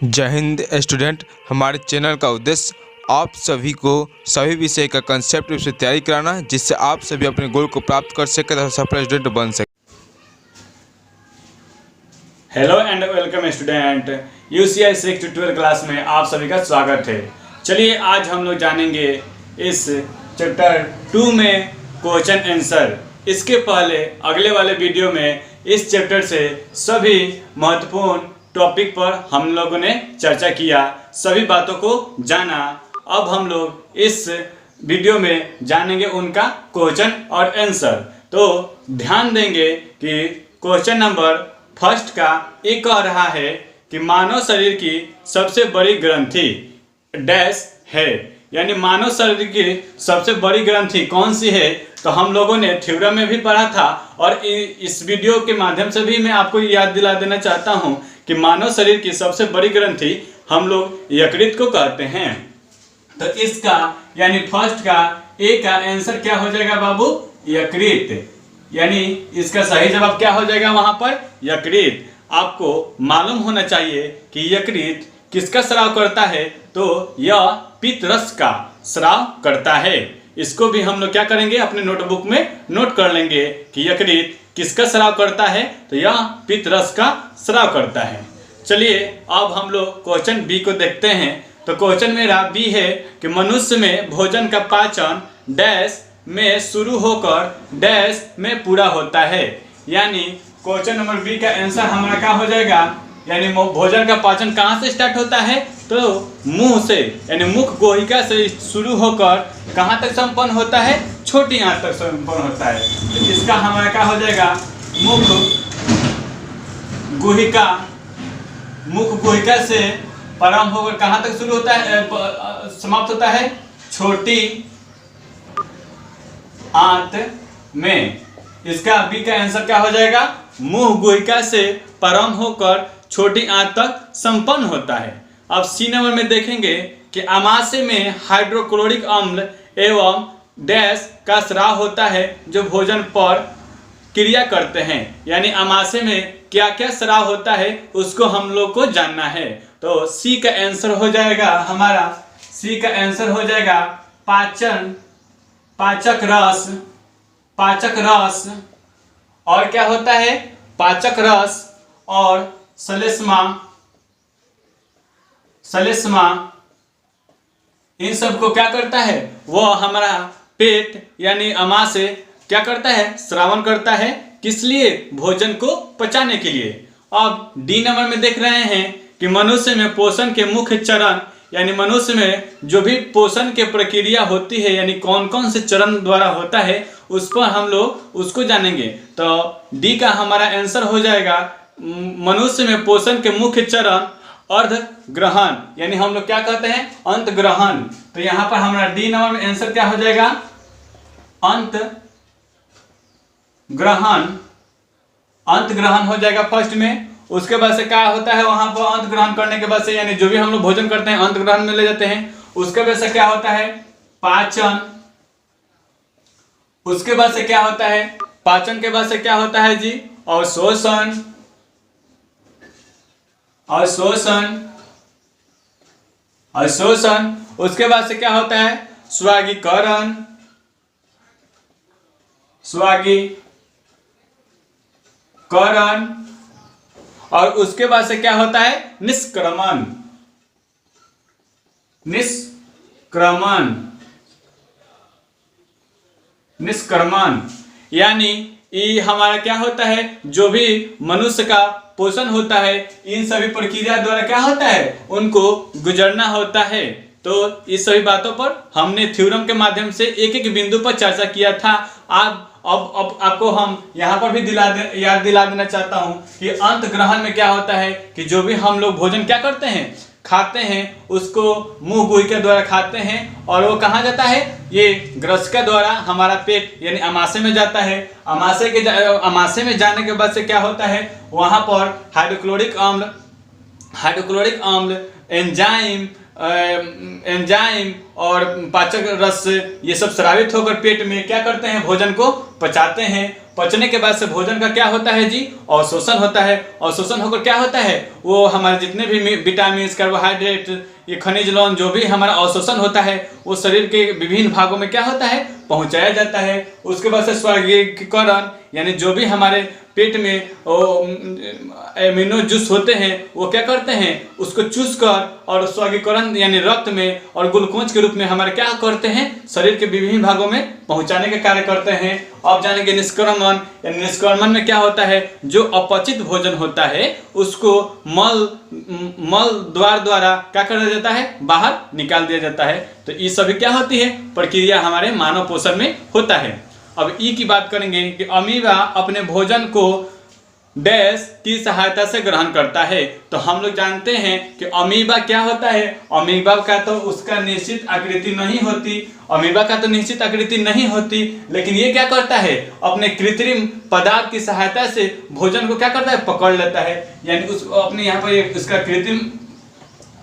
जय हिंद स्टूडेंट। हमारे चैनल का उद्देश्य आप सभी को सभी विषय का कंसेप्ट से तैयारी कराना है, जिससे आप सभी अपने गोल को प्राप्त कर सकें तथा सफल स्टूडेंट बन सकें। Hello and welcome student, UCI 6 to 12 class में आप सभी का स्वागत है। चलिए आज हम लोग जानेंगे इस चैप्टर 2 में क्वेश्चन आंसर। इसके पहले अगले वाले वीडियो में इस चैप्टर से सभी महत्वपूर्ण टॉपिक पर हम लोगों ने चर्चा किया, सभी बातों को जाना। अब हम लोग इस वीडियो में जानेंगे उनका क्वेश्चन और आंसर। तो ध्यान देंगे कि क्वेश्चन नंबर फर्स्ट का एक कह रहा है कि मानव शरीर की सबसे बड़ी ग्रंथि डैश है, यानी मानव शरीर की सबसे बड़ी ग्रंथि कौन सी है। तो हम लोगों ने थ्योरम में भी पढ़ा था और इस वीडियो के माध्यम से भी मैं आपको याद दिला देना चाहता हूं कि मानव शरीर की सबसे बड़ी ग्रंथि हम लोग यकृत को कहते हैं। तो इसका यानी फर्स्ट का ए का आंसर क्या हो जाएगा बाबू? यकृत। यानी इसका सही जवाब क्या हो जाएगा वहां पर? यकृत। आपको मालूम होना चाहिए कि यकृत किसका स्राव करता है, तो यह पित्तरस का स्राव करता है। इसको भी हम लोग क्या करेंगे, अपने नोटबुक में नोट कर लेंगे कि यकृत किसका स्राव करता है, तो यह पित्तरस का स्राव करता है। चलिए अब हम लोग क्वेश्चन बी को देखते हैं। तो क्वेश्चन मेरा बी है कि मनुष्य में भोजन का पाचन डैश में शुरू होकर डैश में पूरा होता है। यानी क्वेश्चन नंबर बी का आंसर हमारा क्या हो जाएगा, यानी भोजन का पाचन कहाँ से स्टार्ट होता है, तो मुंह से, यानी मुख गुहिका से शुरू होकर कहाँ तक संपन्न होता है, छोटी आंत तक संपन्न होता है। तो इसका हमारा क्या हो जाएगा, मुख गुहिका से प्रारंभ होकर कहाँ तक शुरू होता है, समाप्त होता है, छोटी आंत में। इसका बी का आंसर क्या हो जाएगा, मुंह गुहिका से प्रारंभ होकर छोटी आंत तक संपन्न होता है। अब सी नंबर में देखेंगे कि आमाशय में हाइड्रोक्लोरिक अम्ल एवं डैश का स्राव होता है जो भोजन पर क्रिया करते हैं। यानी आमाशय में क्या क्या स्राव होता है उसको हम लोग को जानना है। तो सी का आंसर हो जाएगा हमारा, सी का आंसर हो जाएगा पाचक रस और क्या होता है, पाचक रस और सलेस्मा इन सब को क्या करता है, वो हमारा पेट यानी आमाशय क्या करता है, श्रावण करता है। किस लिए? भोजन को पचाने के लिए। अब डी नंबर में देख रहे हैं कि मनुष्य में पोषण के मुख्य चरण, यानी मनुष्य में जो भी पोषण की प्रक्रिया होती है, यानी कौन कौन से चरण द्वारा होता है, उस पर हम लोग उसको जानेंगे। तो डी का हमारा आंसर हो जाएगा मनुष्य में पोषण के मुख्य चरण अर्ध ग्रहण, यानी हम लोग क्या कहते हैं, अंत ग्रहण। तो यहाँ पर हमारा डी नंबर में आंसर क्या हो जाएगा, अंत ग्रहण हो जाएगा फर्स्ट में। उसके बाद से क्या होता है, वहां पर अंत ग्रहण करने के बाद से, यानी जो भी हम लोग भोजन करते हैं अंत ग्रहण में ले जाते हैं। उसके बाद से क्या होता है, पाचन। उसके बाद से क्या होता है, पाचन के बाद से क्या होता है जी, अवशोषण। उसके बाद से क्या होता है, स्वागीकरण। और उसके बाद से क्या होता है, निष्क्रमण। यानी ये हमारा क्या होता है, जो भी मनुष्य का पोषण होता है इन सभी प्रक्रिया द्वारा क्या होता है, उनको गुजरना होता है। तो इस सभी बातों पर हमने थ्योरम के माध्यम से एक एक बिंदु पर चर्चा किया था। अब आपको हम यहाँ पर भी याद दिला देना चाहता हूँ कि अंत ग्रहण में क्या होता है कि जो भी हम लोग भोजन क्या करते हैं, खाते हैं, उसको मुंह गुहिका द्वारा खाते हैं और वो कहाँ जाता है, ये ग्रसिका द्वारा हमारा पेट यानी आमाशय में जाता है। आमाशय में जाने के बाद से क्या होता है, वहाँ पर हाइड्रोक्लोरिक अम्ल एंजाइम और पाचक रस ये सब स्रावित होकर पेट में क्या करते हैं, भोजन को पचाते हैं पचने के बाद से भोजन का क्या होता है जी, अवशोषण होता है। अवशोषण होकर क्या होता है, वो हमारे जितने भी विटामिन, कार्बोहाइड्रेट, ये खनिज लवण जो भी हमारा अवशोषण होता है वो शरीर के विभिन्न भागों में क्या होता है, पहुंचाया जाता है। उसके बाद से स्वर्गीकरण, यानी जो भी हमारे पेट में एमिनो जूस होते हैं वो क्या करते हैं, उसको चूस कर और स्वर्गीकरण यानी रक्त में और ग्लूकोज के रूप में हमारे क्या करते हैं, शरीर के विभिन्न भागों में पहुंचाने के कार्य करते हैं। अब जानेंगे निष्क्रमण। यानी निष्क्रमण में क्या होता है, जो अपचित भोजन होता है उसको मल द्वार द्वारा क्या कर दिया जाता है, बाहर निकाल दिया जाता है। तो ये सभी क्या होती है, प्रक्रिया हमारे मानव पोषण में होता है। अब ई की बात करेंगे कि अमीबा अपने भोजन को डैश की सहायता से ग्रहण करता है। तो हम लोग जानते हैं कि अमीबा क्या होता है, अमीबा का तो उसका निश्चित आकृति नहीं होती, अमीबा का तो निश्चित आकृति नहीं होती, लेकिन ये क्या करता है, अपने कृत्रिम पदार्थ की सहायता से भोजन को क्या करता है, पकड़ लेता है। यानी उस अपने यहाँ पर उसका कृत्रिम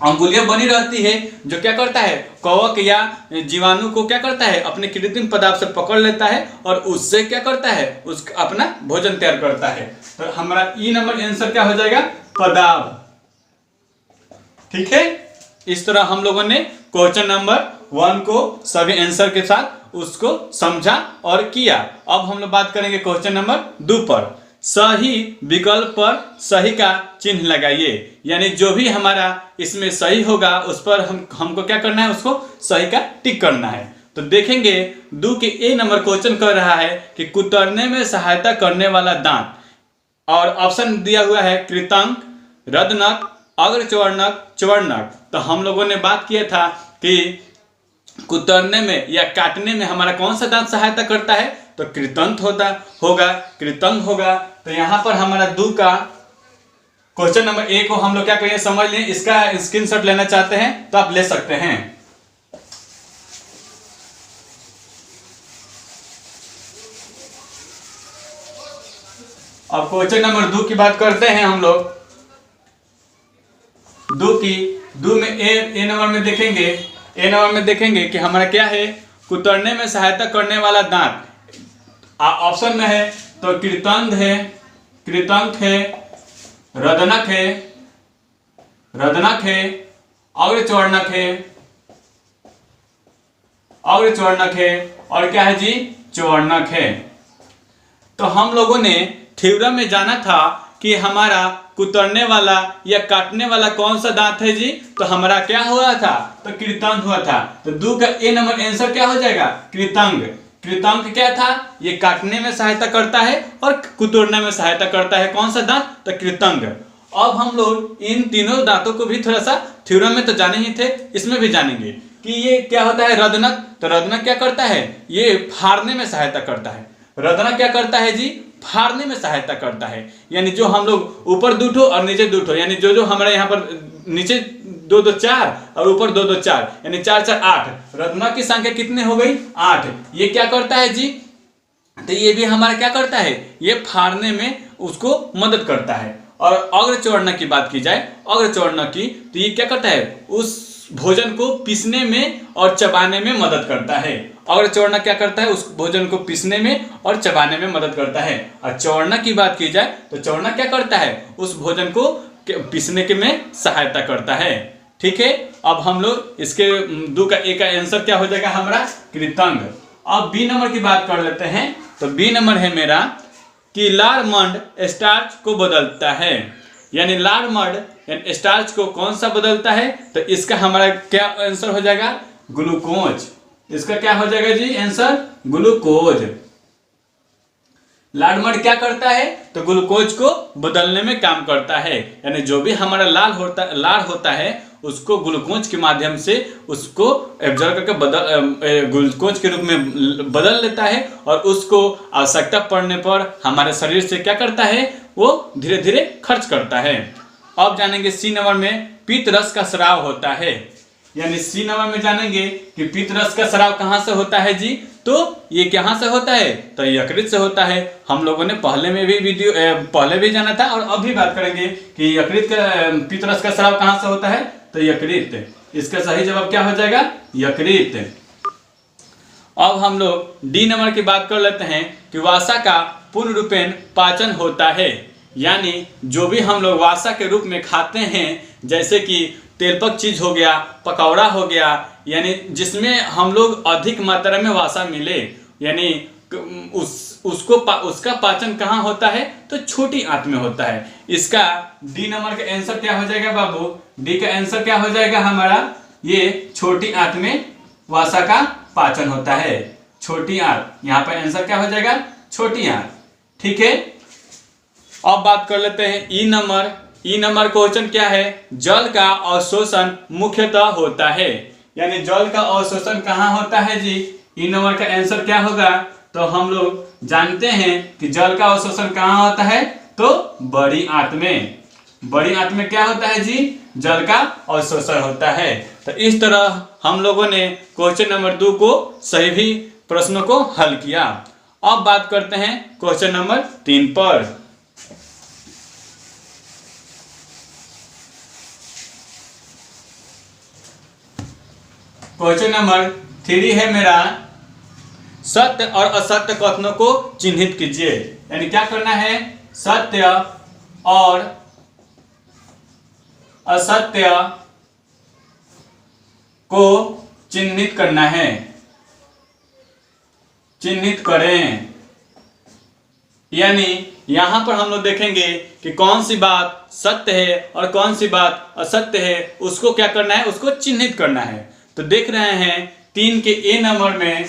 अंगुलियां बनी रहती है जो क्या करता है, कवक या जीवाणु को क्या करता है, अपने कृत्रिम पदार्थ से पकड़ लेता है और उससे क्या करता है, उस अपना भोजन तैयार करता है। तो हमारा ई नंबर आंसर क्या हो जाएगा, पदार्थ। ठीक है, इस तरह हम लोगों ने क्वेश्चन नंबर 1 को सभी आंसर के साथ उसको समझा और किया। अब हम लोग बात करेंगे क्वेश्चन नंबर 2 पर। सही विकल्प पर सही का चिन्ह लगाइए, यानी जो भी हमारा इसमें सही होगा उस पर हमको क्या करना है, उसको सही का टिक करना है। तो देखेंगे 2 के ए नंबर क्वेश्चन कर रहा है कि कुतरने में सहायता करने वाला दांत, और ऑप्शन दिया हुआ है कृतंक, रदनक, अग्रचर्णक, चवर्णक। तो हम लोगों ने बात किया था कि कुतरने में या काटने में हमारा कौन सा दांत सहायता करता है, तो कृतंत कृतंक होगा। तो यहां पर हमारा 2 का क्वेश्चन नंबर 1 को हम लोग क्या करेंगे, समझ लें। इसका स्क्रीनशॉट लेना चाहते हैं तो आप ले सकते हैं। अब क्वेश्चन नंबर 2 की बात करते हैं हम लोग। 2 में ए नंबर में देखेंगे कि हमारा क्या है, कुतरने में सहायता करने वाला दांत ऑप्शन में है तो कृतंक है, रदनक है, अग्रचर्णक है और क्या है जी, चवर्णक है। तो हम लोगों ने थ्योरम में जाना था कि हमारा कुतरने वाला या काटने वाला कौन सा दांत है जी, तो हमारा क्या हुआ था, तो कृतंक हुआ था। तो 2 का ए नंबर आंसर क्या हो जाएगा, कृतंक। कृतंक क्या था, ये काटने में सहायता करता है और कुतरने में सहायता करता है, कौन सा दांत, तो कृतंक। अब हम लोग इन तीनों दांतों को भी थोड़ा सा थ्योरम में तो जाने ही थे, इसमें भी जानेंगे कि ये क्या होता है, रदनक। तो रदनक क्या करता है, ये फाड़ने में सहायता करता है। रदनक क्या करता है जी, फाड़ने में सहायता करता है। यानी जो हम लोग ऊपर 2 ठो और नीचे 2 ठो, यानी जो हमारे यहाँ पर नीचे 2 2 4 और ऊपर 2 2 4, यानी 4 4 8। रत्नक की संख्या कितने हो गई, 8। ये क्या करता है जी, तो ये भी हमारा क्या करता है, ये फाड़ने में उसको मदद करता है। और अग्रचर्णक की बात की जाए, अग्रचर्णक की, तो ये क्या करता है, उस भोजन को पीसने में और चबाने में मदद करता है। अग्रचर्णक क्या करता है, उस भोजन को पीसने में और चबाने में मदद करता है। और चवर्णक की बात की जाए तो चवर्णक क्या करता है, उस भोजन को पीसने के में सहायता करता है। ठीक है, अब हम लोग इसके 2 का ए का आंसर क्या हो जाएगा हमारा, कृतंक। अब बी नंबर की बात कर लेते हैं। तो बी नंबर है मेरा कि लार मंड स्टार्च को बदलता है, यानी लार मंड स्टार्च को कौन सा बदलता है, तो इसका हमारा क्या आंसर हो जाएगा, ग्लूकोज। इसका क्या हो जाएगा जी आंसर, ग्लूकोज। लार मंड क्या करता है, तो ग्लूकोज को बदलने में काम करता है। यानी जो भी हमारा लार होता है उसको ग्लूकोज के माध्यम से उसको एब्जॉर्ब करके ग्लूकोज के रूप में बदल लेता है और उसको आवश्यकता पड़ने पर हमारे शरीर से क्या करता है, वो धीरे धीरे खर्च करता है। अब जानेंगे सी नंबर में पीत रस का स्राव होता है। यानी सी नंबर में जानेंगे कि पीत रस का स्राव कहाँ से होता है जी, तो ये कहाँ से होता है, तो यकृत से होता है। हम लोगों ने पहले भी जाना था और अब भी बात करेंगे कि यकृत का पीत रस का स्राव कहाँ से होता है, तो यकृत। इसका सही जवाब क्या हो जाएगा, यकृत। अब हम लोग डी नंबर की बात कर लेते हैं कि वासा का पूर्ण रूपेण पाचन होता है, यानी जो भी हम लोग वासा के रूप में खाते हैं, जैसे कि तेलपक चीज हो गया, पकौड़ा हो गया, यानी जिसमें हम लोग अधिक मात्रा में वासा मिले, यानी उसका पाचन कहाँ होता है, तो छोटी आंत में होता है। इसका डी नंबर का आंसर क्या हो जाएगा बाबू? डी का आंसर क्या हो जाएगा हमारा? ये छोटी आंत में वासा का पाचन होता है, छोटी आंत। यहाँ पर आंसर क्या हो जाएगा? छोटी आंत। ठीक है, अब बात कर लेते हैं ई नंबर। ई नंबर क्वेश्चन क्या है? जल का अवशोषण मुख्यतः होता है, यानी जल का अवशोषण कहाँ होता है जी? ई नंबर का आंसर क्या होगा? तो हम लोग जानते हैं कि जल का अवशोषण कहाँ होता है, तो बड़ी आंत में। बड़ी आंत में क्या होता है जी? जल का अवशोषण होता है। तो इस तरह हम लोगों ने क्वेश्चन नंबर 2 को सही भी प्रश्नों को हल किया। अब बात करते हैं क्वेश्चन नंबर 3 पर। क्वेश्चन नंबर 3 है मेरा, सत्य और असत्य कथनों को चिन्हित कीजिए। यानी क्या करना है? सत्य और असत्य को चिन्हित करना है, चिन्हित करें। यानी यहां पर हम लोग देखेंगे कि कौन सी बात सत्य है और कौन सी बात असत्य है, उसको क्या करना है? उसको चिन्हित करना है। तो देख रहे हैं 3 के ए नंबर में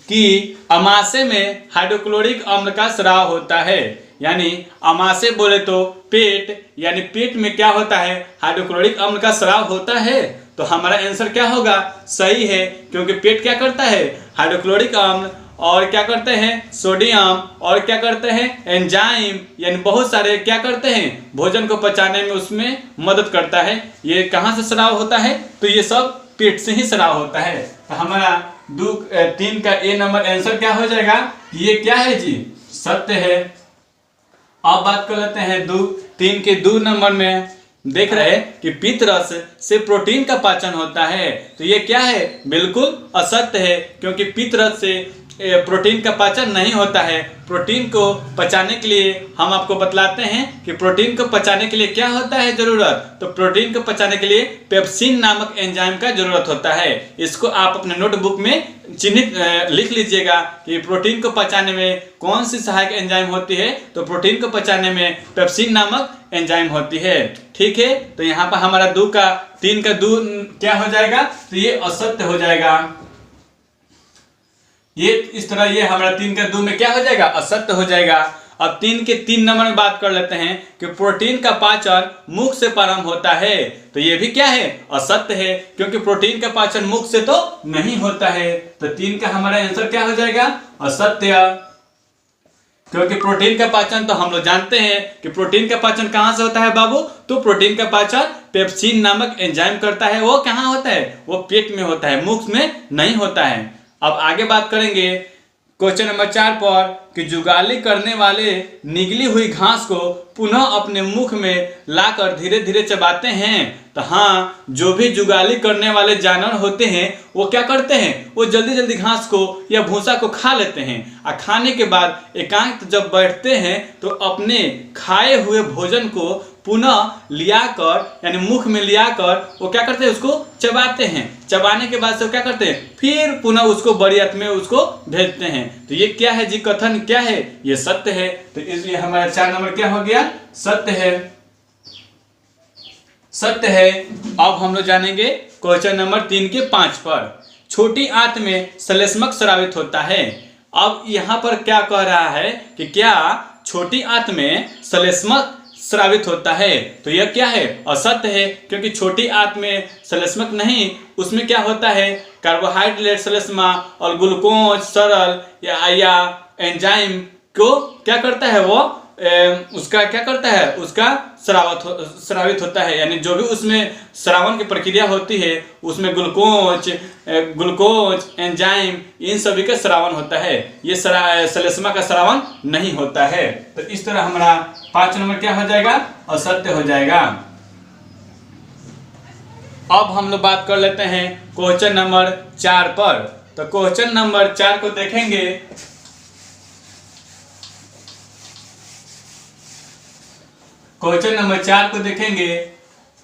कि अमाशय में हाइड्रोक्लोरिक अम्ल का स्राव होता है। यानी अमाशय बोले तो पेट, यानी पेट में क्या होता है? हाइड्रोक्लोरिक अम्ल का स्राव होता है। तो हमारा आंसर क्या होगा? सही है, क्योंकि पेट क्या करता है? हाइड्रोक्लोरिक अम्ल और क्या करते हैं? सोडियम और क्या करते हैं? एंजाइम, यानी बहुत सारे क्या करते हैं? भोजन को पचाने में उसमें मदद करता है। ये कहाँ से स्राव होता है? तो ये सब पेट से ही स्राव होता है। तो हमारा 3 का ए नंबर आंसर क्या हो जाएगा? ये क्या है जी? सत्य है। अब बात कर लेते हैं 3 के 2 नंबर में। देख रहे हैं कि पित्तरस से प्रोटीन का पाचन होता है। तो ये क्या है? बिल्कुल असत्य है, क्योंकि पित्तरस से प्रोटीन का पाचन नहीं होता है। प्रोटीन को पचाने के लिए हम आपको बतलाते हैं कि प्रोटीन को पचाने के लिए क्या होता है जरूरत? तो प्रोटीन को पचाने के लिए पेप्सिन नामक एंजाइम का जरूरत होता है। इसको आप अपने नोटबुक में चिन्हित लिख लीजिएगा कि प्रोटीन को पचाने में कौन सी सहायक एंजाइम होती है। तो प्रोटीन को पचाने में पेप्सिन नामक एंजाइम होती है। ठीक है, तो यहाँ पर हमारा 3 का 2 क्या हो जाएगा? तो ये असत्य हो जाएगा। ये इस तरह ये हमारा 3 का 2 में क्या हो जाएगा? असत्य हो जाएगा। अब 3 के 3 नंबर में बात कर लेते हैं कि प्रोटीन का पाचन मुख से प्रारंभ होता है। तो ये भी क्या है? असत्य है, क्योंकि प्रोटीन का पाचन मुख से तो नहीं होता है। तो 3 का हमारा आंसर क्या हो जाएगा? असत्य, क्योंकि प्रोटीन का पाचन तो हम लोग जानते हैं कि प्रोटीन का पाचन कहाँ से होता है बाबू? तो प्रोटीन का पाचन पेप्सिन नामक एंजाइम करता है। वो कहाँ होता है? वो पेट में होता है, मुख में नहीं होता है। अब आगे बात करेंगे क्वेश्चन नंबर 4 पर कि जुगाली करने वाले निगली हुई घास को पुनः अपने मुख में लाकर धीरे धीरे चबाते हैं। तो हाँ, जो भी जुगाली करने वाले जानवर होते हैं वो क्या करते हैं? वो जल्दी जल्दी घास को या भूसा को खा लेते हैं, और खाने के बाद एकांत जब बैठते हैं तो अपने खाए हुए भोजन को पुनः लियाकर, यानी मुख में लियाकर वो क्या करते हैं? उसको चबाते हैं। चबाने के बाद से वो क्या करते हैं? फिर पुनः उसको बड़ी आंत में उसको भेजते हैं। तो ये क्या है जी? कथन क्या है? ये सत्य है। तो इसलिए हमारा 4 नंबर क्या हो गया? सत्य है, सत्य है। अब हम लोग जानेंगे क्वेश्चन नंबर 3 के 5 पर। छोटी आंत में श्लेष्मक स्रावित होता है। अब यहाँ पर क्या कह रहा है कि क्या छोटी आंत में श्लेष्मक स्रावित होता है? तो यह क्या है? असत्य है, क्योंकि छोटी आंत में श्लेष्मक नहीं, उसमें क्या होता है? कार्बोहाइड्रेट श्लेष्मा और ग्लूकोज सरल या एंजाइम को क्या करता है? वो उसका क्या करता है? उसका स्रावित होता है। यानी जो भी उसमें स्रावन की प्रक्रिया होती है उसमें ग्लूकोज एंजाइम इन सभी का स्रावन होता है। ये श्लेष्मा का स्रावन नहीं होता है। तो इस तरह हमारा 5 नंबर क्या हो जाएगा? असत्य हो जाएगा। अब हम लोग बात कर लेते हैं क्वेश्चन नंबर 4 पर। तो क्वेश्चन नंबर 4 को देखेंगे। क्वेश्चन नंबर 4 को देखेंगे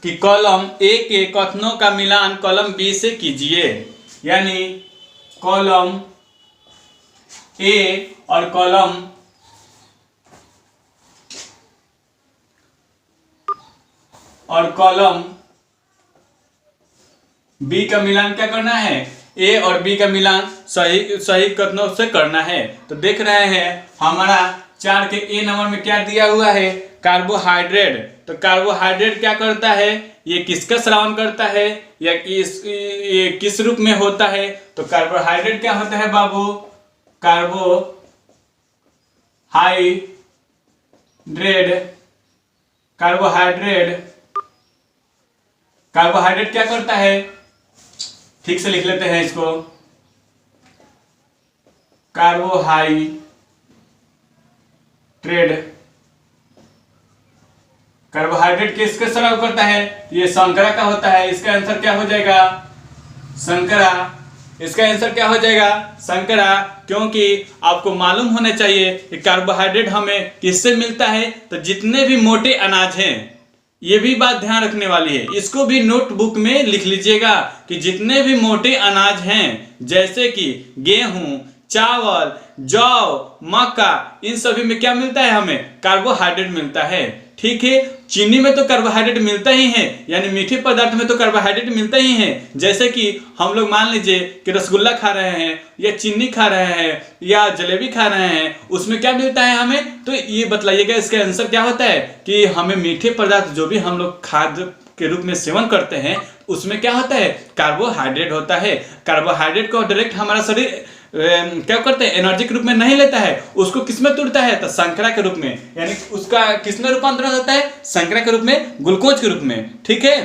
कि कॉलम ए के कथनों का मिलान कॉलम बी से कीजिए। यानी कॉलम ए और कॉलम बी का मिलान क्या करना है, ए और बी का मिलान सही कथनों से करना है। तो देख रहे हैं हमारा 4 के ए नंबर में क्या दिया हुआ है, कार्बोहाइड्रेट। तो कार्बोहाइड्रेट क्या करता है, ये किसका श्रवण करता है या ये किस रूप में होता है। तो कार्बोहाइड्रेट क्या होता है बाबू, कार्बोहाइड्रेट क्या करता है, ठीक से लिख लेते हैं इसको। कार्बोहाइड्रेट किसके स्राव करता है, ये शर्करा का होता है। इसका आंसर क्या हो जाएगा, शर्करा। इसका आंसर क्या हो जाएगा, शर्करा। क्योंकि आपको मालूम होना चाहिए कि कार्बोहाइड्रेट हमें किससे मिलता है। तो जितने भी मोटे अनाज हैं, ये भी बात ध्यान रखने वाली है, इसको भी नोटबुक में लिख लीजिएगा कि जितने भी मोटे अनाज हैं जैसे कि गेहूं, चावल, जौ, मक्का, इन सभी में क्या मिलता है, हमें कार्बोहाइड्रेट मिलता है। ठीक है, चीनी में तो कार्बोहाइड्रेट मिलता ही है, यानी मीठे पदार्थ में तो कार्बोहाइड्रेट मिलता ही है। जैसे कि हम लोग मान लीजिए कि रसगुल्ला खा रहे हैं या चीनी खा रहे हैं या जलेबी खा रहे हैं, उसमें क्या मिलता है हमें। तो ये बतलाइएगा इसका आंसर क्या होता है कि हमें मीठे पदार्थ जो भी हम लोग खाद्य के रूप में सेवन करते हैं उसमें क्या होता है, कार्बोहाइड्रेट होता है। कार्बोहाइड्रेट को डायरेक्ट हमारा शरीर क्या करते हैं, एनर्जी के रूप में नहीं लेता है, उसको किसमें तोड़ता है, तो शर्करा के रूप में, यानी उसका किसमें रूपांतरण होता है, शर्करा के रूप में, ग्लूकोज के रूप में। ठीक है,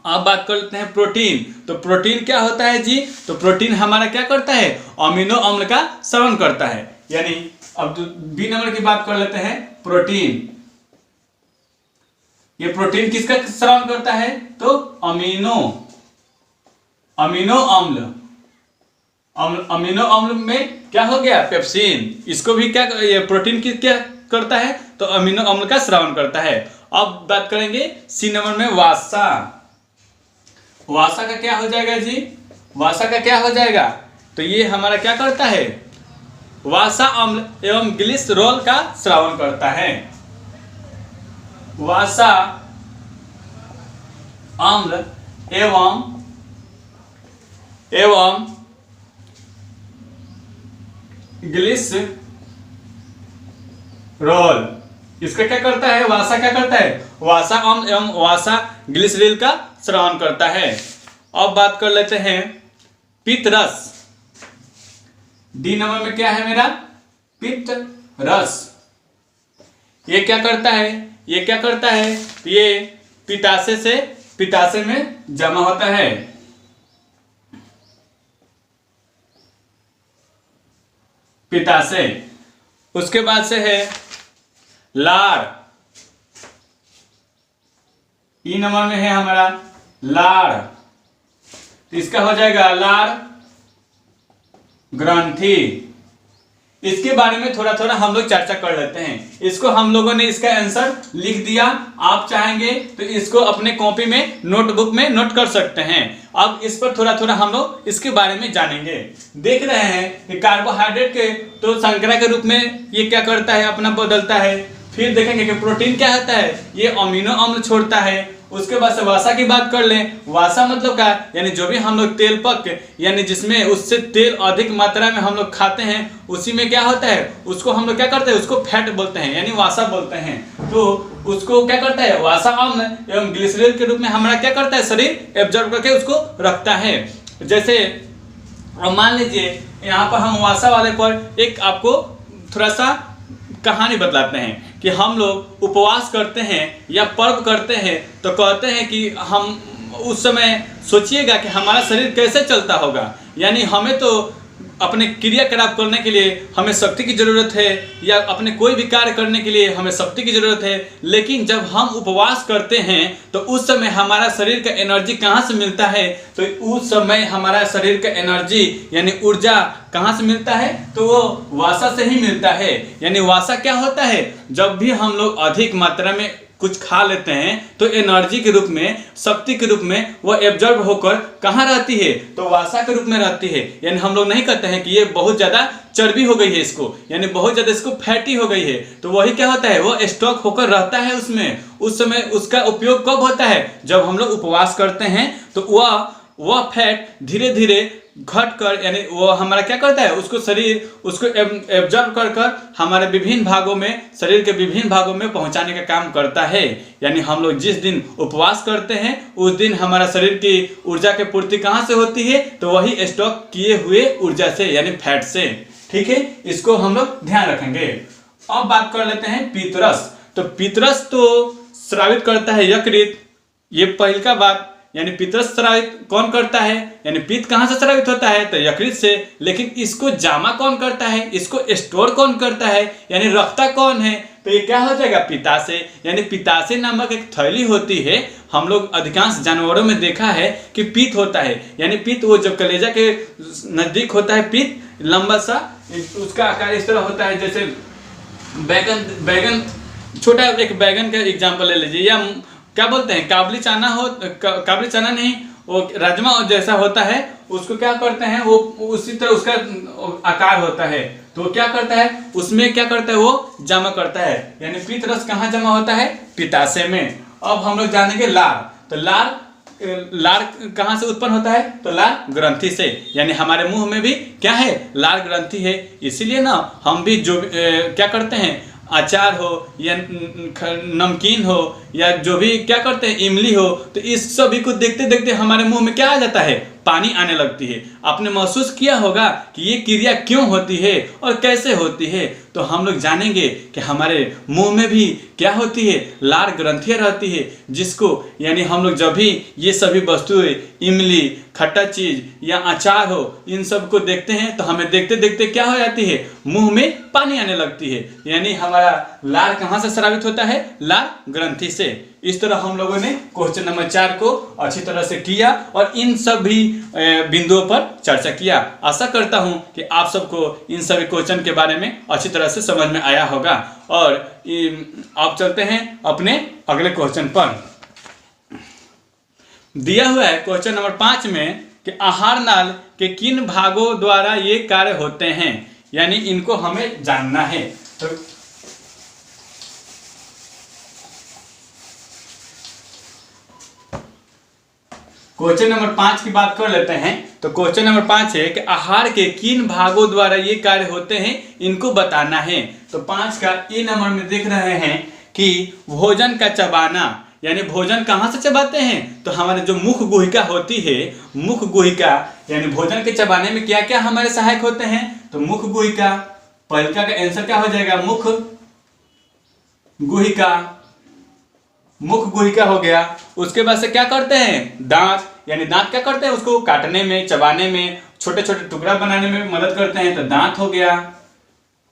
अब बात कर लेते हैं प्रोटीन। तो प्रोटीन क्या होता है जी, तो प्रोटीन हमारा क्या करता है, अमीनो अम्ल का श्रवण करता है। यानी अब बी नंबर की बात कर लेते हैं, प्रोटीन। ये प्रोटीन किसका श्रवण करता है, तो अमीनो अम्ल में क्या हो गया, पेप्सिन। इसको भी क्या, ये प्रोटीन की क्या करता है, तो अमीनो अम्ल का श्रवण करता है। अब बात करेंगे सी नंबर में, वसा। वसा का क्या हो जाएगा जी, वसा का क्या हो जाएगा, तो ये हमारा क्या करता है, वसा अम्ल एवं ग्लिसरॉल का श्रवण करता है। वसा अम्ल एवं ग्लिसरॉल, इसका क्या करता है, वसा क्या करता है, वसा अम्ल एवं वसा ग्लिसरॉल का श्रवण करता है। अब बात कर लेते हैं पित्त रस। डी नंबर में क्या है मेरा, पित्त रस। ये क्या करता है, ये पित्ताशय में जमा होता है। पित्ताशय, उसके बाद से है लार। ई नंबर में है हमारा लार, तो इसका हो जाएगा लार ग्रंथि। इसके बारे में थोड़ा थोड़ा हम लोग चर्चा कर लेते हैं। इसको हम लोगों ने इसका आंसर लिख दिया, आप चाहेंगे तो इसको अपने कॉपी में, नोटबुक में नोट कर सकते हैं। अब इस पर थोड़ा थोड़ा हम लोग इसके बारे में जानेंगे। देख रहे हैं कि कार्बोहाइड्रेट के तो शर्करा के रूप में ये क्या करता है, अपना बदलता है। फिर देखेंगे कि प्रोटीन क्या होता है, ये अमीनो अम्ल छोड़ता है। उसके बाद से वसा की बात कर लें। वसा मतलब क्या, यानी जो भी हम लोग तेल पक, यानी जिसमें उससे तेल अधिक मात्रा में हम लोग खाते हैं, उसी में क्या होता है, उसको हम लोग क्या करते हैं, उसको फैट बोलते हैं, यानी वसा बोलते हैं। तो उसको क्या करता है, वसा अम्ल एवं ग्लिसरॉल के रूप में हमारा क्या करता है, शरीर एब्जॉर्ब करके उसको रखता है। जैसे मान लीजिए यहाँ पर हम वसा वाले पर एक आपको थोड़ा सा कहानी बतलाते हैं कि हम लोग उपवास करते हैं या पर्व करते हैं, तो कहते हैं कि हम उस समय सोचिएगा कि हमारा शरीर कैसे चलता होगा। यानी हमें तो अपने क्रियाकलाप करने के लिए हमें शक्ति की ज़रूरत है, या अपने कोई भी कार्य करने के लिए हमें शक्ति की ज़रूरत है। लेकिन जब हम उपवास करते हैं तो उस समय हमारा शरीर का एनर्जी कहाँ से मिलता है? तो उस समय हमारा शरीर का एनर्जी यानी ऊर्जा कहाँ से मिलता है? तो वो वसा से ही मिलता है। यानी वसा क्या होता है? जब भी हम लोग अधिक मात्रा में कुछ खा लेते हैं तो एनर्जी के रूप में, शक्ति के रूप में वो एब्जॉर्ब होकर कहाँ रहती है? तो वसा के रूप में रहती है। यानी हम लोग नहीं कहते हैं कि ये बहुत ज़्यादा चर्बी हो गई है इसको, यानी बहुत ज़्यादा इसको फैटी हो गई है, तो वही क्या होता है? वो स्टॉक होकर रहता है उसमें। उस समय उसका उपयोग कब होता है? जब हम लोग उपवास करते हैं तो वह फैट धीरे धीरे घट कर, यानी वो हमारा क्या करता है? उसको शरीर उसको एब्जॉर्ब कर कर हमारे विभिन्न भागों में, शरीर के विभिन्न भागों में पहुंचाने का काम करता है। यानी हम लोग जिस दिन उपवास करते हैं उस दिन हमारा शरीर की ऊर्जा की पूर्ति कहाँ से होती है? तो वही स्टॉक किए हुए ऊर्जा से, यानी फैट से। ठीक है, इसको हम लोग ध्यान रखेंगे। अब बात कर लेते हैं पित्तरस। तो पित्तरस तो स्रावित करता है यकृत, ये पहली का बात। यानी पित्तरस स्रावित कौन करता है? यानी पित्त कहाँ से स्रावित होता है? तो यकृत से। लेकिन इसको जमा कौन करता है? इसको स्टोर कौन करता है? यानी रखता कौन है? तो ये क्या हो जाएगा? पित्ताशय। यानी पित्ताशय नामक एक थैली होती है। हम लोग अधिकांश जानवरों में देखा है कि पित्त होता है। यानी पित्त वो जब कलेजा के नजदीक होता है, पित्त लंबा सा, उसका आकार इस तरह होता है जैसे बैगन छोटा एक बैगन का एग्जाम्पल ले लीजिए, या क्या बोलते हैं काबली चना हो, काबली चना नहीं, वो राजमा जैसा होता है, उसको क्या करते हैं? वो उसी तरह उसका आकार होता है। तो वो क्या करता है? उसमें क्या करता है? वो जमा करता है। यानी पित्तरस कहाँ जमा होता है? पित्ताशय में। अब हम लोग जानेंगे लार। तो लार कहाँ से उत्पन्न होता है? तो लार ग्रंथि से। यानी हमारे मुंह में भी क्या है? लार ग्रंथि है। इसीलिए ना हम भी जो क्या करते हैं, अचार हो या नमकीन हो या जो भी क्या करते हैं, इमली हो, तो इस सभी को देखते देखते हमारे मुंह में क्या आ जाता है? पानी आने लगती है। आपने महसूस किया होगा कि ये क्रिया क्यों होती है और कैसे होती है। तो हम लोग जानेंगे कि हमारे मुंह में भी क्या होती है? लार ग्रंथियाँ रहती है, जिसको यानी हम लोग जब भी ये सभी वस्तुएं, इमली, खट्टा चीज या अचार हो, इन सब को देखते हैं तो हमें देखते देखते क्या हो जाती है? मुंह में पानी आने लगती है। यानी हमारा लार कहाँ से स्रावित होता है? लार ग्रंथि से। इस तरह हम लोगों ने क्वेश्चन नंबर 4 को अच्छी तरह से किया और इन सभी बिंदुओं पर चर्चा किया। आशा करता हूं कि आप सबको इन सभी क्वेश्चन के बारे में अच्छी तरह से समझ में आया होगा। और आप चलते हैं अपने अगले क्वेश्चन पर। दिया हुआ है क्वेश्चन नंबर 5 में कि आहार नाल के किन भागों द्वारा ये कार्य होते हैं, यानी इनको हमें जानना है। तो क्वेश्चन नंबर 5 की बात कर लेते हैं। तो क्वेश्चन नंबर 5 है कि आहार के किन भागों द्वारा ये कार्य होते हैं, इनको बताना है। तो 5 का ए नंबर में देख रहे हैं कि भोजन का चबाना, यानी भोजन कहाँ से चबाते हैं? तो हमारे जो मुख गुहिका होती है, मुख गुहिका, यानी भोजन के चबाने में क्या क्या हमारे सहायक होते हैं? तो मुख गुहिका, पहला का आंसर क्या हो जाएगा? मुख गुहिका। मुख गुहिका हो गया। उसके बाद से क्या करते हैं? दांत, यानी दांत क्या करते हैं? उसको काटने में, चबाने में, छोटे छोटे टुकड़ा बनाने में मदद करते हैं, तो दांत हो गया।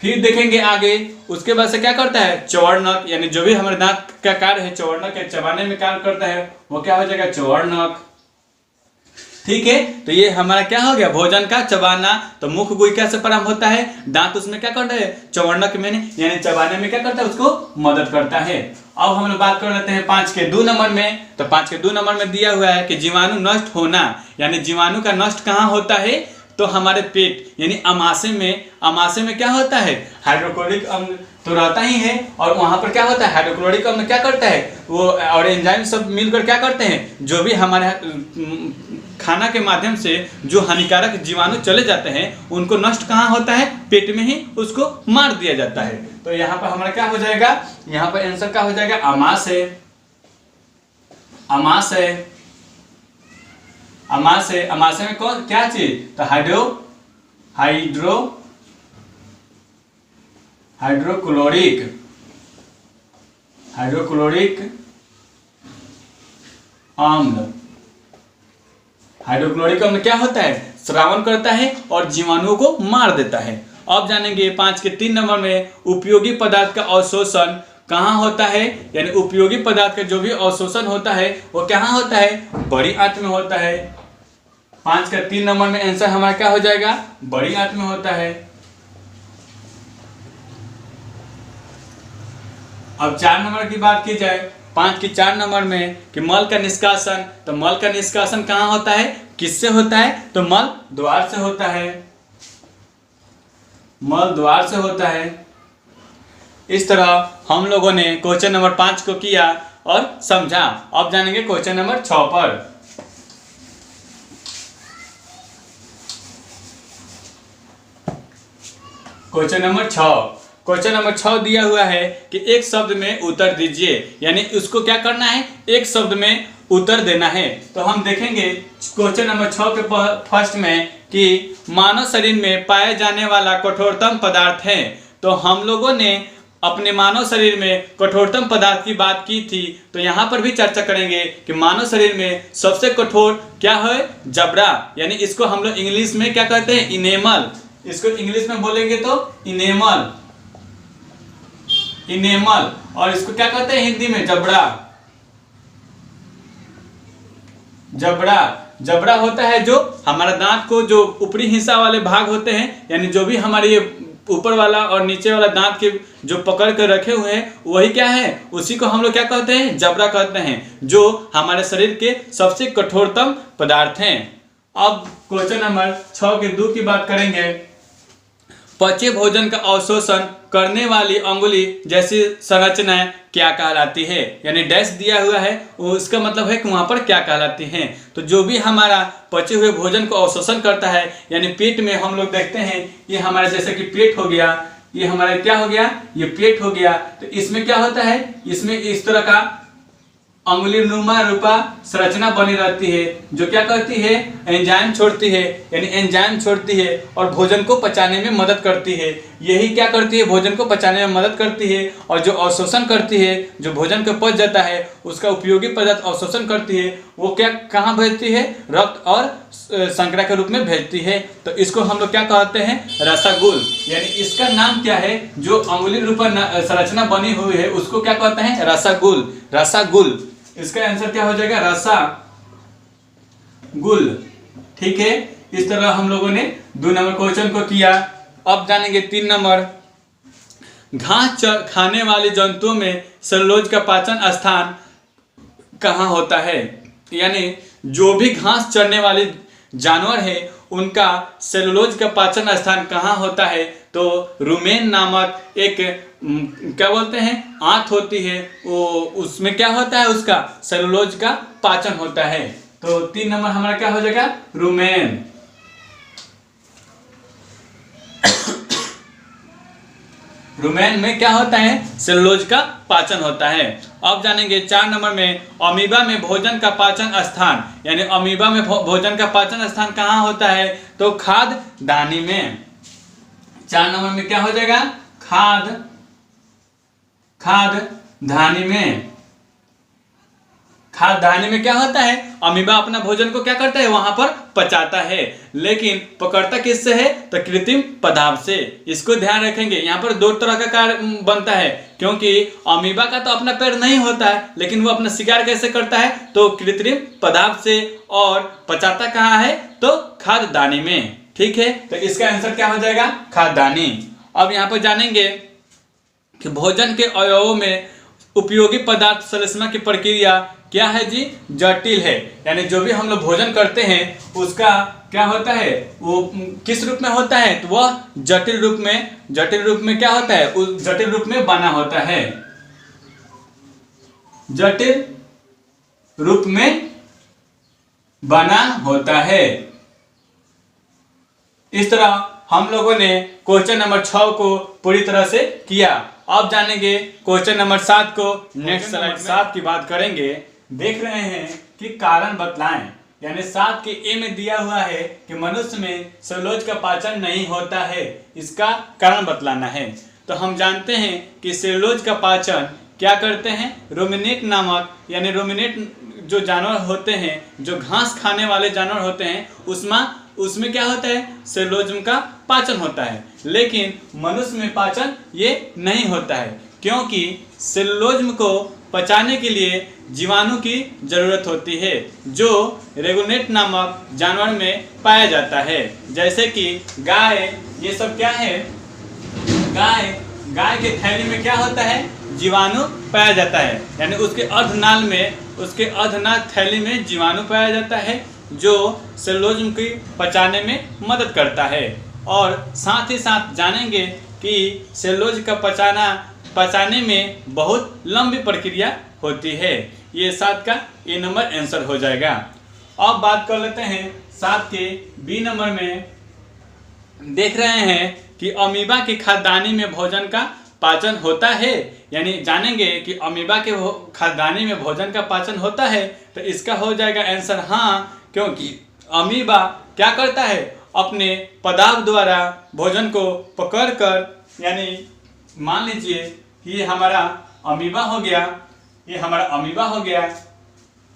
फिर देखेंगे आगे, उसके बाद से क्या करता है? चौड़नक, यानी जो भी हमारे दांत का कार्य है चौड़नक या चबाने में कार्य करता है, वो क्या हो जाएगा? चौड़नक। ठीक है, तो ये हमारा क्या हो गया? भोजन का चबाना। तो मुख गुहिका से प्रारंभ होता है, दांत उसमें क्या करता है? चौड़नक में, यानी चबाने में क्या करता है? उसको मदद करता है। अब हम लोग बात कर लेते हैं 5 के 2 नंबर में। तो 5 के 2 नंबर में दिया हुआ है कि जीवाणु नष्ट होना, यानी जीवाणु का नष्ट कहाँ होता है? तो हमारे पेट, यानी अमाशय में। अमाशय में क्या होता है? हाइड्रोक्लोरिक अम्ल तो रहता ही है, और वहां पर क्या होता है? हाइड्रोक्लोरिक अम्ल क्या करता है? वो और एंजाइम सब मिलकर क्या करते हैं? जो भी हमारे खाना के माध्यम से जो हानिकारक जीवाणु चले जाते हैं, उनको नष्ट कहाँ होता है? पेट में ही उसको मार दिया जाता है। तो यहाँ पर हमारा क्या हो जाएगा? यहाँ पर आंसर क्या हो जाएगा? अमाशय। अमाशय, अमाशय, अमाशय में कौन क्या चीज? तो हाइड्रोक्लोरिक अम्ल। हाइड्रोक्लोरिक अम्ल क्या होता है? श्रावण करता है और जीवाणुओं को मार देता है। अब जानेंगे 5 के 3 नंबर में उपयोगी पदार्थ का अवशोषण कहाँ होता है, यानी उपयोगी पदार्थ का जो भी अवशोषण होता है वो कहाँ होता है, बड़ी आंत में होता है। 5 का 3 नंबर में आंसर हमारा क्या हो जाएगा, बड़ी आंत में होता है। अब 4 नंबर की बात की जाए, 5 के 4 नंबर में कि मल का निष्कासन, तो मल का निष्कासन कहाँ होता है, किससे होता है, तो मल द्वार से होता है, मल द्वार से होता है। इस तरह हम लोगों ने क्वेश्चन नंबर 5 को किया और समझा। अब जानेंगे क्वेश्चन नंबर 6 पर। क्वेश्चन नंबर 6 दिया हुआ है कि एक शब्द में उत्तर दीजिए, यानी उसको क्या करना है, एक शब्द में उत्तर देना है। तो हम देखेंगे क्वेश्चन नंबर 6 के फर्स्ट में कि मानव शरीर में पाए जाने वाला कठोरतम पदार्थ है। तो हम लोगों ने अपने मानव शरीर में कठोरतम पदार्थ की बात की थी, तो यहाँ पर भी चर्चा करेंगे कि मानव शरीर में सबसे कठोर क्या है, जबड़ा, यानी इसको हम लोग इंग्लिश में क्या कहते हैं, इनेमल। इसको इंग्लिश में बोलेंगे तो इनेमल, इनेमल, और इसको क्या कहते हैं हिंदी में, जबड़ा। जबड़ा, जबड़ा होता है जो हमारा दांत को, जो ऊपरी हिस्सा वाले भाग होते हैं, यानी जो भी हमारे ये ऊपर वाला और नीचे वाला दांत के जो पकड़ कर रखे हुए हैं वही क्या है, उसी को हम लोग क्या कहते हैं, जबड़ा कहते हैं, जो हमारे शरीर के सबसे कठोरतम पदार्थ हैं। अब क्वेश्चन नंबर 6 के 2 की बात करेंगे। पचे भोजन का अवशोषण करने वाली अंगुली जैसी संरचनाएं क्या कहलाती है, यानी डैश दिया हुआ है, उसका मतलब है कि वहां पर क्या कहलाती हैं। तो जो भी हमारा पचे हुए भोजन को अवशोषण करता है, यानी पेट में हम लोग देखते हैं, ये हमारा जैसे कि पेट हो गया, ये हमारा क्या हो गया, ये पेट हो गया। तो इसमें क्या होता है, इसमें इस तरह का अंगुली नुमा रूपा संरचना बनी रहती है, जो क्या करती है, एंजाइम छोड़ती है, यानी एंजाइम छोड़ती है और भोजन को पचाने में मदद करती है। यही क्या करती है, भोजन को पचाने में मदद करती है। और जो अवशोषण करती है, जो भोजन को पच जाता है उसका उपयोगी पदार्थ अवशोषण करती है, वो क्या कहाँ भेजती है, रक्त और संकरा के रूप में भेजती है। तो इसको हम लोग क्या कहते हैं, रसागुल, यानी इसका नाम क्या है, जो अंगुली रूपा संरचना बनी हुई है उसको क्या कहते हैं, रसागुल, रसागुल। इसका आंसर क्या हो जाएगा, रसागुल। ठीक है, इस तरह हम लोगों ने 2 नंबर क्वेश्चन को किया। अब जानेंगे 3 नंबर। घास खाने वाले जंतुओं में सेलुलोज का पाचन स्थान कहाँ होता है, यानी जो भी घास चरने वाले जानवर है उनका सेलुलोज का पाचन स्थान कहाँ होता है। तो रुमेन नामक एक क्या बोलते हैं, आंत होती है, वो उसमें क्या होता है, उसका सेलुलोज का पाचन होता है। तो 3 नंबर हमारा क्या हो जाएगा, रुमेन। रुमेन में क्या होता है, सेलुलोज का पाचन होता है। अब जानेंगे 4 नंबर में अमीबा में भोजन का पाचन स्थान, यानी अमीबा में भोजन का पाचन स्थान कहाँ होता है, तो खाद्यदानी में। 4 नंबर में क्या हो जाएगा, खाद्यदानी में। खाद्यदानी में क्या होता है, अमीबा अपना भोजन को क्या करता है, वहां पर पचाता है, लेकिन पकड़ता किससे है, तो कृत्रिम पदार्थ से। इसको ध्यान रखेंगे, यहाँ पर 2 तरह का कार्य बनता है, क्योंकि अमीबा का तो अपना पैर नहीं होता है, लेकिन वो अपना शिकार कैसे करता है, तो कृत्रिम पदार्थ से, और पचाता कहाँ है, तो खाद्यदानी में। ठीक है, तो इसका आंसर क्या हो जाएगा, खाद्यदानी। अब यहाँ पर जानेंगे कि भोजन के अवयवों में उपयोगी पदार्थ संश्लेषण की प्रक्रिया क्या है जी, जटिल है, यानी जो भी हम लोग भोजन करते हैं उसका क्या होता है, वो किस रूप में होता है, तो वह जटिल रूप में क्या होता है, उस जटिल रूप में बना होता है, जटिल रूप में बना होता है। इस तरह हम लोगों ने क्वेश्चन नंबर 6 को पूरी तरह से किया। अब जानेंगे क्वेश्चन नंबर 7 को। नेक्स्ट स्लाइड 7 की बात करेंगे। देख रहे हैं कि कारण बतलाएं, यानी 7 के ए में दिया हुआ है कि मनुष्य में सेलुलोज का पाचन नहीं होता है, इसका कारण बतलाना है। तो हम जानते हैं कि सेलुलोज का पाचन क्या करते हैं, रुमिनेट नामक, यानी रुमिनेट जो जानवर होते हैं, जो घास खाने वाले जानवर होते हैं, उसमें उसमें क्या होता है, सेलुलोज का पाचन होता है। लेकिन मनुष्य में पाचन ये नहीं होता है, क्योंकि सेलुलोज को पचाने के लिए जीवाणु की जरूरत होती है, जो रेगुलेट नामक जानवर में पाया जाता है। जैसे कि गाय, ये सब क्या है, गाय के थैली में क्या होता है, जीवाणु पाया जाता है, यानी उसके अर्धनाल थैली में जीवाणु पाया जाता है, जो सेलुलोज की पचाने में मदद करता है। और साथ ही साथ जानेंगे कि सेलुलोज का पचाने में बहुत लंबी प्रक्रिया होती है। ये 7 का ए नंबर आंसर हो जाएगा। अब बात कर लेते हैं 7 के बी नंबर में। देख रहे हैं कि अमीबा की खाद्यान्नी में भोजन का पाचन होता है, यानी जानेंगे कि अमीबा के खाद्यान्नी में भोजन का पाचन होता है, तो इसका हो जाएगा आंसर हाँ, क्योंकि अमीबा क्या करता है, अपने पदार्थ द्वारा भोजन को पकड़कर, यानी मान लीजिए कि ये हमारा अमीबा हो गया,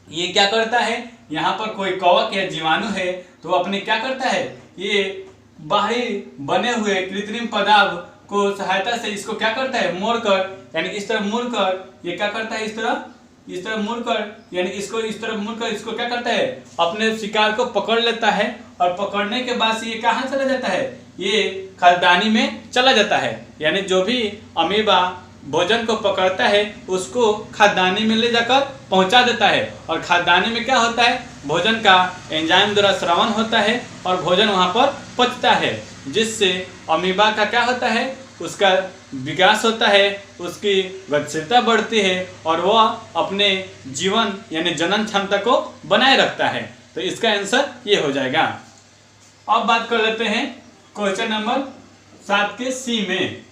ये क्या करता है, यहाँ पर कोई कवक या जीवाणु है तो अपने क्या करता है, ये बाहरी बने हुए कृत्रिम पदार्थ को सहायता से इसको क्या करता है, मोड़कर, यानी इस तरह मुड़कर, ये क्या करता है, इस तरह मुड़कर, यानी इसको इस तरह मुड़कर इसको क्या करता है, अपने शिकार को पकड़ लेता है। और पकड़ने के बाद ये कहाँ चला जाता है, ये खाद्यान्नी में चला जाता है। यानी जो भी अमीबा भोजन को पकड़ता है उसको खाद्यान्नी में ले जाकर पहुंचा देता है, और खाद्यान्नी में क्या होता है, भोजन का एंजाइम द्वारा श्रवण होता है और भोजन वहां पर पचता है, जिससे अमीबा का क्या होता है, उसका विकास होता है, उसकी गतिशीलता बढ़ती है और वह अपने जीवन यानी जनन क्षमता को बनाए रखता है। तो इसका आंसर ये हो जाएगा। अब बात कर लेते हैं क्वेश्चन नंबर 7 के सी में।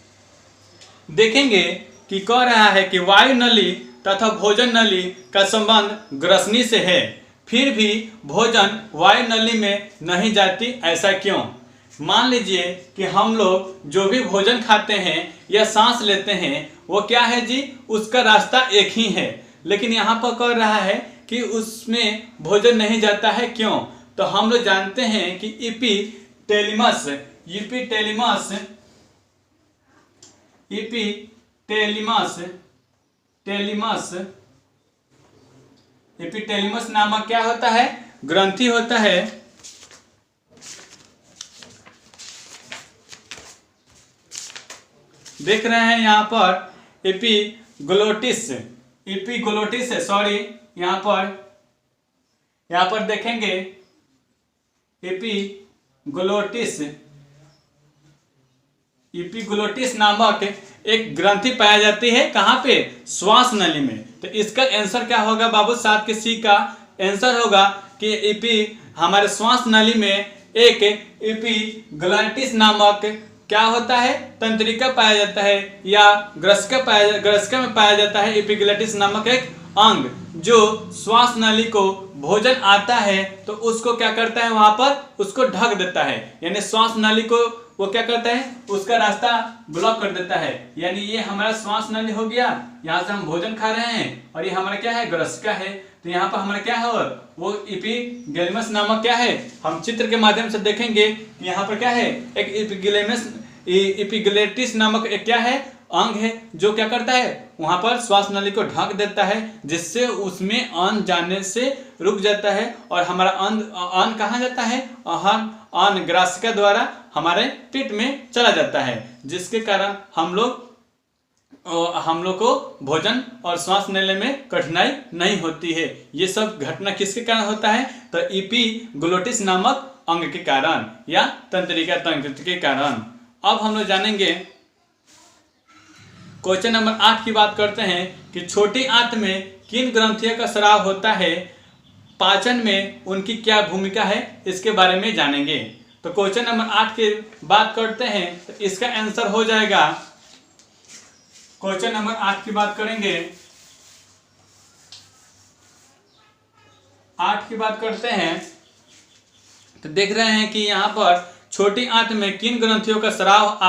देखेंगे कि कह रहा है कि वायु नली तथा भोजन नली का संबंध ग्रसनी से है, फिर भी भोजन वायु नली में नहीं जाती, ऐसा क्यों? मान लीजिए कि हम लोग जो भी भोजन खाते हैं या सांस लेते हैं वो क्या है जी, उसका रास्ता एक ही है, लेकिन यहाँ पर कह रहा है कि उसमें भोजन नहीं जाता है, क्यों? तो हम लोग जानते हैं कि एपिटेलिमस नामक क्या होता है, ग्रंथि होता है। देख रहे हैं यहाँ पर एपिग्लोटिस है, सॉरी, यहाँ पर देखेंगे एपिग्लोटिस नामक एक ग्रंथि पाया जाती है, कहाँ पे, श्वास नली में। तो इसका आंसर क्या होगा बाबू, 7 के सी का आंसर होगा कि हमारे श्वास नली में एक एपिग्लोटिस नामक क्या होता है, तंत्रिका पाया जाता है, या ग्रस्का में पाया जाता है एपिग्लोटिस नामक एक अंग, जो श्वास नली को भोजन आता है तो उसको क्या करता है, वहां पर उसको ढक देता है, यानी श्वास नली को वो क्या करता है, उसका रास्ता ब्लॉक कर देता है। यानी ये हमारा श्वास नली हो गया, यहाँ से हम भोजन खा रहे हैं, और ये हमारा क्या है, ग्रस्का है। तो यहाँ पर हमारा क्या है, वो एपिग्लेमस नामक क्या है, हम चित्र के माध्यम से देखेंगे कि यहाँ पर क्या है, एक एपिग्लोटिस नामक एक क्या है, अंग है, जो क्या करता है, वहां पर श्वास नली को ढक देता है, जिससे उसमें अन्न जाने से रुक जाता है, और हमारा अन्न कहाँ जाता है, अन्न ग्रासिका द्वारा हमारे पेट में चला जाता है, जिसके कारण हम लोग को भोजन और श्वास लेने में कठिनाई नहीं होती है। ये सब घटना किसके कारण होता है, तो एपिग्लोटिस नामक अंग के कारण या तंत्रिका तंत्र के कारण। अब हम लोग जानेंगे क्वेश्चन नंबर 8 की बात करते हैं कि छोटी आंत में किन ग्रंथियों का स्राव होता है, पाचन में उनकी क्या भूमिका है, इसके बारे में जानेंगे। तो क्वेश्चन नंबर 8 की बात करते हैं तो इसका आंसर हो जाएगा, क्वेश्चन नंबर 8 की बात करेंगे, 8 की बात करते हैं तो देख रहे हैं कि यहाँ पर छोटी आंत में किन ग्रंथियों का स्राव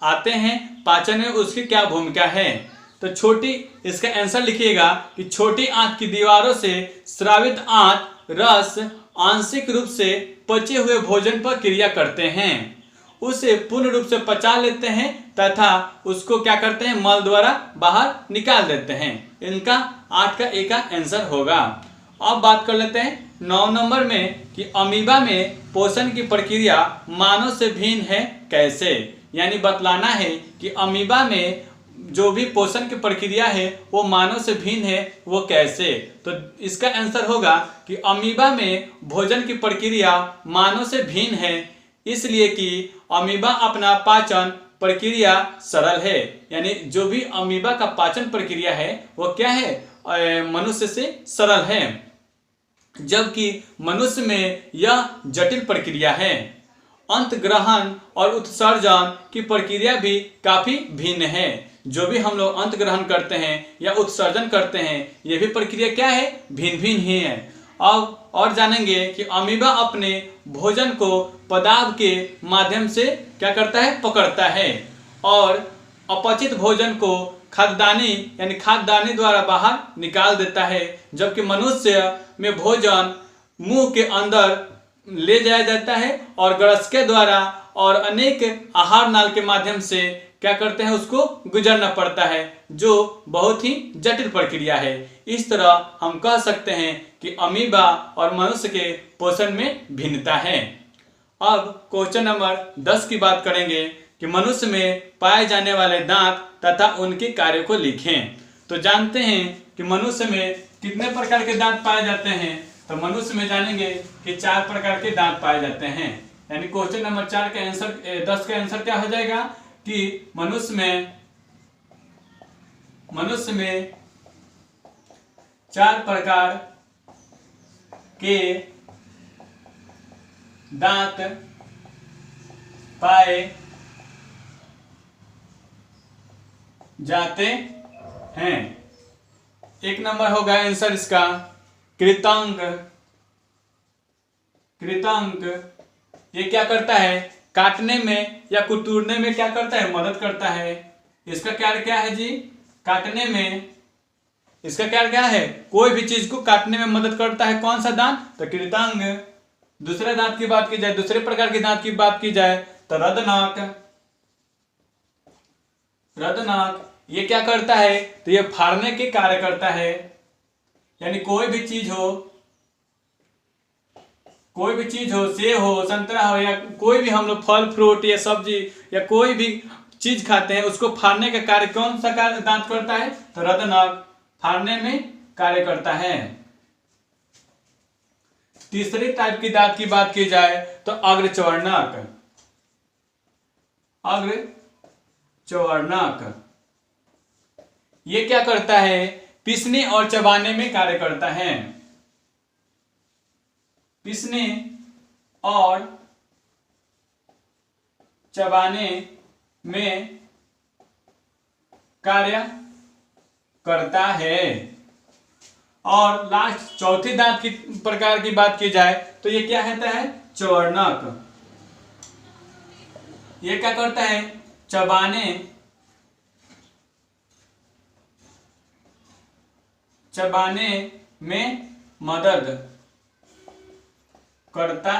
आते हैं, पाचन में उसकी क्या भूमिका है। तो छोटी, इसका आंसर लिखिएगा कि छोटी आंत की दीवारों से स्रावित आंत रस आंशिक रूप से पचे हुए भोजन पर क्रिया करते हैं, उसे पूर्ण रूप से पचा लेते हैं तथा उसको क्या करते हैं, मल द्वारा बाहर निकाल देते हैं। इनका 8 का ए का आंसर होगा। अब बात कर लेते हैं 9 नंबर में कि अमीबा में पोषण की प्रक्रिया मानव से भिन्न है कैसे। यानी बतलाना है कि अमीबा में जो भी पोषण की प्रक्रिया है वो मानव से भिन्न है, वो कैसे। तो इसका आंसर होगा कि अमीबा में भोजन की प्रक्रिया मानव से भिन्न है, इसलिए कि अमीबा अपना पाचन प्रक्रिया सरल है। यानी जो भी अमीबा का पाचन प्रक्रिया है वो क्या है, मनुष्य से सरल है, जबकि मनुष्य में यह जटिल प्रक्रिया है। अंत ग्रहण और उत्सर्जन की प्रक्रिया भी काफी भिन्न है। जो भी हम लोग अंत ग्रहण करते हैं या उत्सर्जन करते हैं, ये भी प्रक्रिया क्या है, भिन्न भिन्न ही है। अब और जानेंगे कि अमीबा अपने भोजन को पदार्थ के माध्यम से क्या करता है, पकड़ता है और अपचित भोजन को खाद्यदानी यानी खाद्यदानी द्वारा बाहर निकाल देता है, जबकि मनुष्य में भोजन मुंह के अंदर ले जाया जाता है और ग्रस के द्वारा और अनेक आहार नाल के माध्यम से क्या करते हैं, उसको गुजरना पड़ता है, जो बहुत ही जटिल प्रक्रिया है। इस तरह हम कह सकते हैं कि अमीबा और मनुष्य के पोषण में भिन्नता है। अब क्वेश्चन नंबर 10 की बात करेंगे कि मनुष्य में पाए जाने वाले दांत तथा उनके कार्य को लिखें। तो जानते हैं कि मनुष्य में कितने प्रकार के दांत पाए जाते हैं। तो मनुष्य में जानेंगे कि 4 प्रकार के दांत पाए जाते हैं। यानी क्वेश्चन नंबर 4 का आंसर 10 का आंसर क्या हो जाएगा कि मनुष्य में 4 प्रकार के दांत पाए जाते हैं। एक नंबर होगा आंसर इसका कृतंक। कृतंक ये क्या करता है, काटने में या कुतूरने में क्या करता है, मदद करता है। इसका क्या है जी, काटने में इसका क्या है, कोई भी चीज को काटने में मदद करता है। कौन सा दांत, तो कृतंक। दूसरे दांत की बात की जाए, दूसरे प्रकार के दांत की बात की जाए तो रदनाक। रदनाक ये क्या करता है, तो ये फाड़ने के कार्य करता है। यानी कोई भी चीज हो, सेब हो, संतरा हो, या कोई भी हम लोग फल फ्रूट या सब्जी या कोई भी चीज खाते हैं, उसको फाड़ने का कार्य कौन सा कार्य दांत करता है, तो रदनाक फाड़ने में कार्य करता है। तीसरी टाइप की दांत की बात की जाए तो अग्रचर्वणक। अग्रचर्वणक ये क्या करता है, पीसने और चबाने में कार्य करता है। पीसने और चबाने में कार्य करता है। और लास्ट चौथी दांत की प्रकार की बात की जाए तो ये क्या कहता है, चर्वणक। ये क्या करता है, चबाने में मदद करता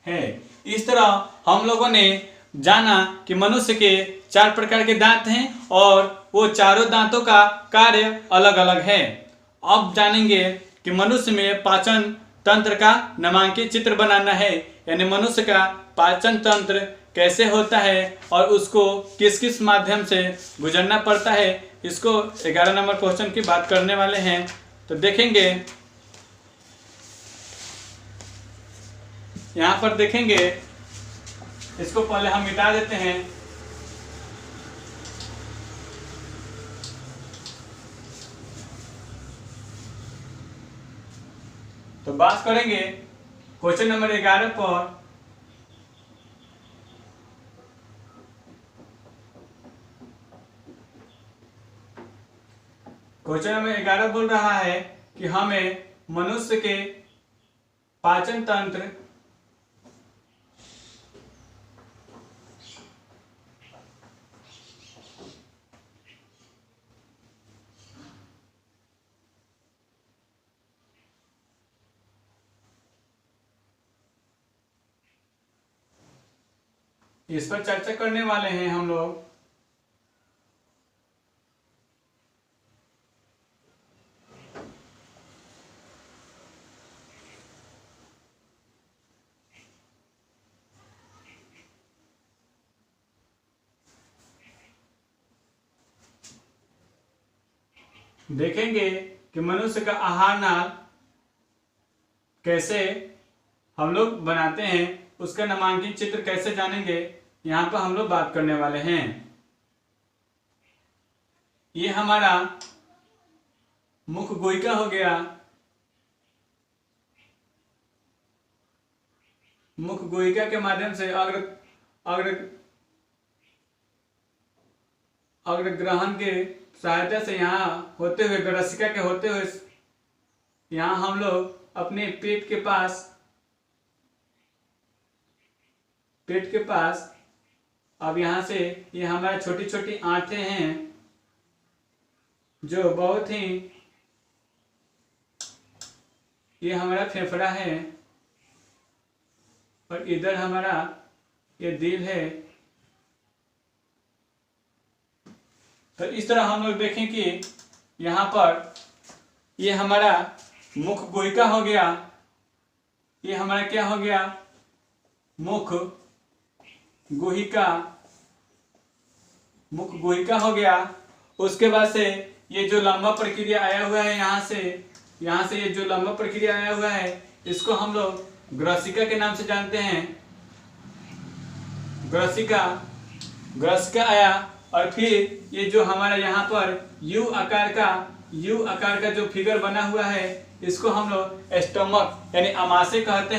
है। इस तरह हम लोगों ने जाना कि मनुष्य के 4 प्रकार के दांत हैं और वो चारों दांतों का कार्य अलग अलग है। अब जानेंगे कि मनुष्य में पाचन तंत्र का नामांकित चित्र बनाना है। यानी मनुष्य का पाचन तंत्र कैसे होता है और उसको किस किस माध्यम से गुजरना पड़ता है, इसको 11 नंबर क्वेश्चन की बात करने वाले हैं। तो देखेंगे, यहाँ पर देखेंगे, इसको पहले हम मिटा देते हैं। तो बात करेंगे क्वेश्चन नंबर 11 पर। क्वेश्चन नंबर 11 बोल रहा है कि हमें मनुष्य के पाचन तंत्र इस पर चर्चा करने वाले हैं हम लोग। देखेंगे कि मनुष्य का आहार नाल कैसे हम लोग बनाते हैं, उसका नामांकित चित्र कैसे जानेंगे, यहाँ पर हम लोग बात करने वाले हैं। ये हमारा मुख गोइका हो गया। मुख गोइका के माध्यम से अग्र ग्रहण के सहायता से यहाँ होते हुए ग्रसिका के होते हुए यहाँ हम लोग अपने पेट के पास अब यहाँ से ये हमारा छोटी छोटी आंतें हैं जो बहुत ही, ये हमारा फेफड़ा है और इधर हमारा ये दिल है। तो इस तरह हम लोग देखें कि यहाँ पर ये हमारा मुख गोइका हो गया। ये हमारा क्या हो गया? मुख गोहिका हो गया। उसके बाद से ये जो लंबा प्रक्रिया आया हुआ है यहाँ से ये जो लंबा प्रक्रिया आया हुआ है इसको हम लोग ग्रसिका के नाम से जानते हैं। ग्रसिका आया और फिर ये जो हमारा यहाँ पर यू आकार का जो फिगर बना हुआ है इसको हम लोग स्टमक यानी आमाशय कहते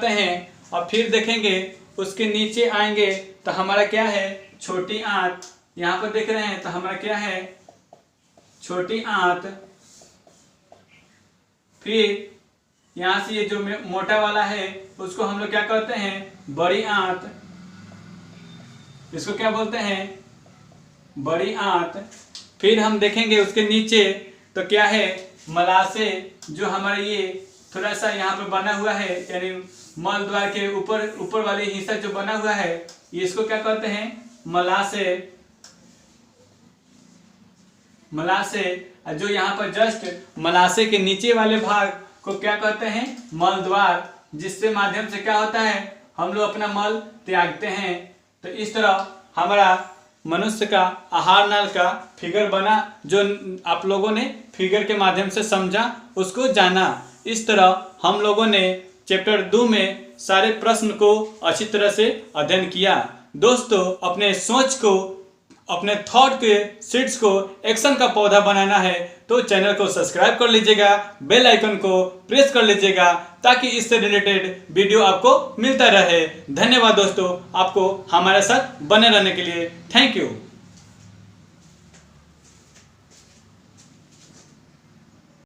हैं। और फिर देखेंगे उसके नीचे आएंगे तो हमारा क्या है? छोटी आंत। यहाँ पर देख रहे हैं तो हमारा क्या है? छोटी आंत। फिर यहाँ से ये जो मोटा वाला है उसको हम लोग क्या कहते हैं? बड़ी आंत। इसको क्या बोलते हैं? बड़ी आंत। फिर हम देखेंगे उसके नीचे तो क्या है? मलाशय। जो हमारा ये थोड़ा सा यहाँ पर बना हुआ है यानी मल द्वार के ऊपर वाले हिस्सा जो बना हुआ है ये इसको क्या कहते हैं? मलाशय। जो यहाँ पर जस्ट मलाशय के नीचे वाले भाग को क्या कहते हैं? मल द्वार, जिससे माध्यम से क्या होता है? हम लोग अपना मल त्यागते हैं। तो इस तरह हमारा मनुष्य का आहार नाल का फिगर बना, जो आप लोगों ने फिगर के माध्यम से समझा, उसको जाना। इस तरह हम लोगों ने चैप्टर 2 में सारे प्रश्न को अच्छी तरह से अध्ययन किया। दोस्तों, अपने सोच को, अपने थॉट के सीड्स को एक्शन का पौधा बनाना है तो चैनल को सब्सक्राइब कर लीजिएगा, बेल आइकन को प्रेस कर लीजिएगा ताकि इससे रिलेटेड वीडियो आपको मिलता रहे। धन्यवाद दोस्तों, आपको हमारे साथ बने रहने के लिए। Thank you.